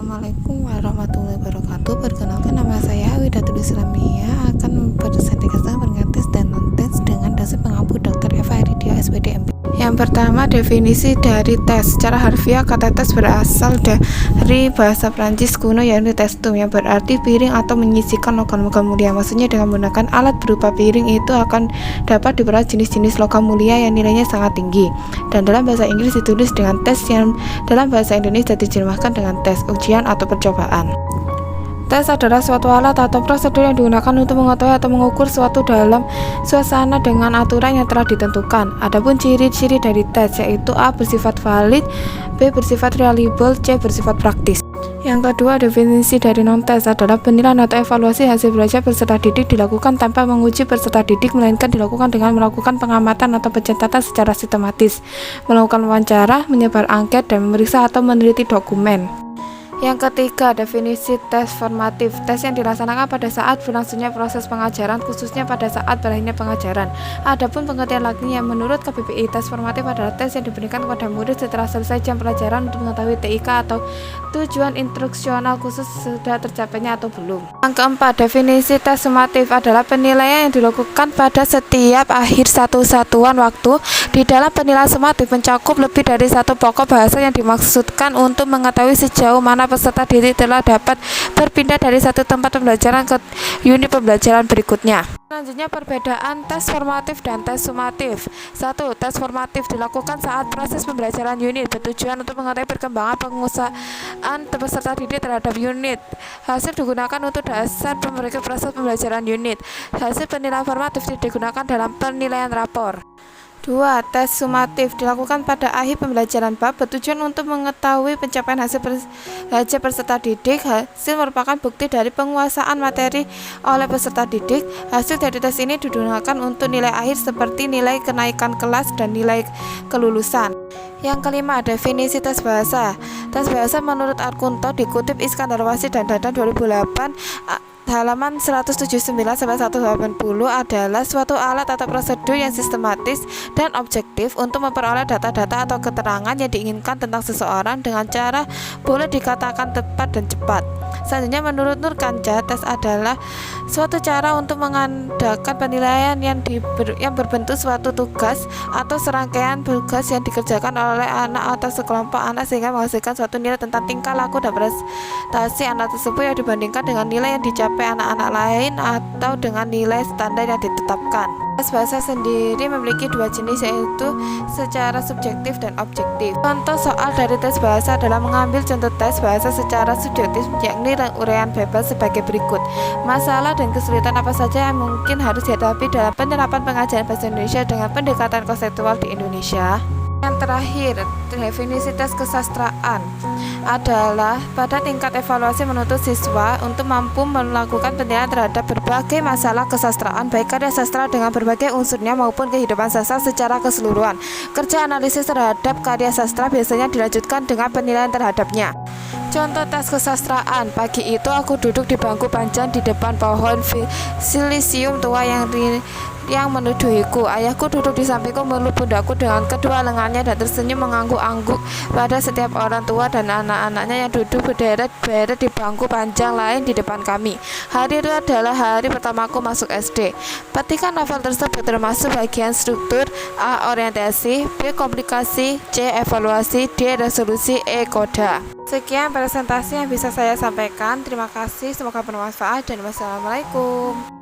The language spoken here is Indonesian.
Assalamualaikum warahmatullahi wabarakatuh. Perkenalkan, nama saya Widatul Islamia, akan mempresentasikan pengertian tes dan non-tes dengan dosen pengampu Dr. Eva Heridia SPD MPh. Yang pertama, definisi dari tes. Secara harfiah, kata tes berasal dari bahasa Prancis kuno yaitu testum, yang berarti piring atau menyisikan logam-logam mulia. Maksudnya dengan menggunakan alat berupa piring itu akan dapat diperoleh jenis-jenis logam mulia yang nilainya sangat tinggi. Dan dalam bahasa Inggris ditulis dengan tes, yang dalam bahasa Indonesia diterjemahkan dengan tes, ujian atau percobaan. Tes adalah suatu alat atau prosedur yang digunakan untuk mengetahui atau mengukur suatu dalam suasana dengan aturan yang telah ditentukan. Adapun ciri-ciri dari tes yaitu A. Bersifat valid, B. Bersifat reliable, C. Bersifat praktis. Yang kedua, definisi dari non-tes adalah penilaian atau evaluasi hasil belajar peserta didik dilakukan tanpa menguji peserta didik, melainkan dilakukan dengan melakukan pengamatan atau pencatatan secara sistematis, melakukan wawancara, menyebar angket, dan memeriksa atau meneliti dokumen. Yang ketiga, definisi tes formatif. Tes yang dilaksanakan pada saat berlangsungnya proses pengajaran, khususnya pada saat berakhirnya pengajaran. Adapun pengertian lainnya menurut KBBI, tes formatif adalah tes yang diberikan kepada murid setelah selesai jam pelajaran untuk mengetahui TIK atau tujuan instruksional khusus sudah tercapainya atau belum. Yang keempat, definisi tes sumatif adalah penilaian yang dilakukan pada setiap akhir satu satuan waktu. Di dalam penilaian sumatif mencakup lebih dari satu pokok bahasa yang dimaksudkan untuk mengetahui sejauh mana peserta didik telah dapat berpindah dari satu tempat pembelajaran ke unit pembelajaran berikutnya. Selanjutnya, perbedaan tes formatif dan tes sumatif. 1. Tes formatif dilakukan saat proses pembelajaran unit bertujuan untuk mengetahui perkembangan penguasaan peserta didik terhadap unit. Hasil digunakan untuk dasar pemeriksaan proses pembelajaran unit. Hasil penilaian formatif digunakan dalam penilaian rapor. 2. Tes sumatif dilakukan pada akhir pembelajaran bab bertujuan untuk mengetahui pencapaian hasil belajar peserta didik. Hasil merupakan bukti dari penguasaan materi oleh peserta didik. Hasil dari tes ini digunakan untuk nilai akhir seperti nilai kenaikan kelas dan nilai kelulusan. Yang kelima, definisi tes bahasa. Tes bahasa menurut Arkunto dikutip Iskandar Wasid dan Dadan 2008 halaman 179-180 adalah suatu alat atau prosedur yang sistematis dan objektif untuk memperoleh data-data atau keterangan yang diinginkan tentang seseorang dengan cara boleh dikatakan tepat dan cepat. Selanjutnya, menurut Nur Kanca, tes adalah suatu cara untuk mengadakan penilaian yang berbentuk suatu tugas atau serangkaian tugas yang dikerjakan oleh anak atau sekelompok anak sehingga menghasilkan suatu nilai tentang tingkah laku dan prestasi anak tersebut yang dibandingkan dengan nilai yang dicapai anak-anak lain atau dengan nilai standar yang ditetapkan. Tes bahasa sendiri memiliki dua jenis, yaitu secara subjektif dan objektif. Contoh soal dari tes bahasa adalah mengambil contoh tes bahasa secara subjektif, yakni uraian bebas sebagai berikut. Masalah dan kesulitan apa saja yang mungkin harus dihadapi dalam penerapan pengajaran bahasa Indonesia dengan pendekatan konseptual di Indonesia. Yang terakhir, definisi tes kesastraan adalah pada tingkat evaluasi menuntut siswa untuk mampu melakukan penilaian terhadap berbagai masalah kesastraan, baik karya sastra dengan berbagai unsurnya maupun kehidupan sastra secara keseluruhan. Kerja analisis terhadap karya sastra biasanya dilanjutkan dengan penilaian terhadapnya. Contoh tes kesastraan: pagi itu aku duduk di bangku panjang di depan pohon silisium tua yang menuduhiku. Ayahku duduk di sampingku meluk pundakku dengan kedua lengannya dan tersenyum mengangguk-angguk pada setiap orang tua dan anak-anaknya yang duduk berderet-beret di bangku panjang lain di depan kami. Hari itu adalah hari pertamaku masuk SD. Petikan novel tersebut termasuk bagian struktur: A. Orientasi, B. Komplikasi, C. Evaluasi, D. Resolusi, E. Koda. Sekian presentasi yang bisa saya sampaikan. Terima kasih, semoga bermanfaat dan wassalamualaikum.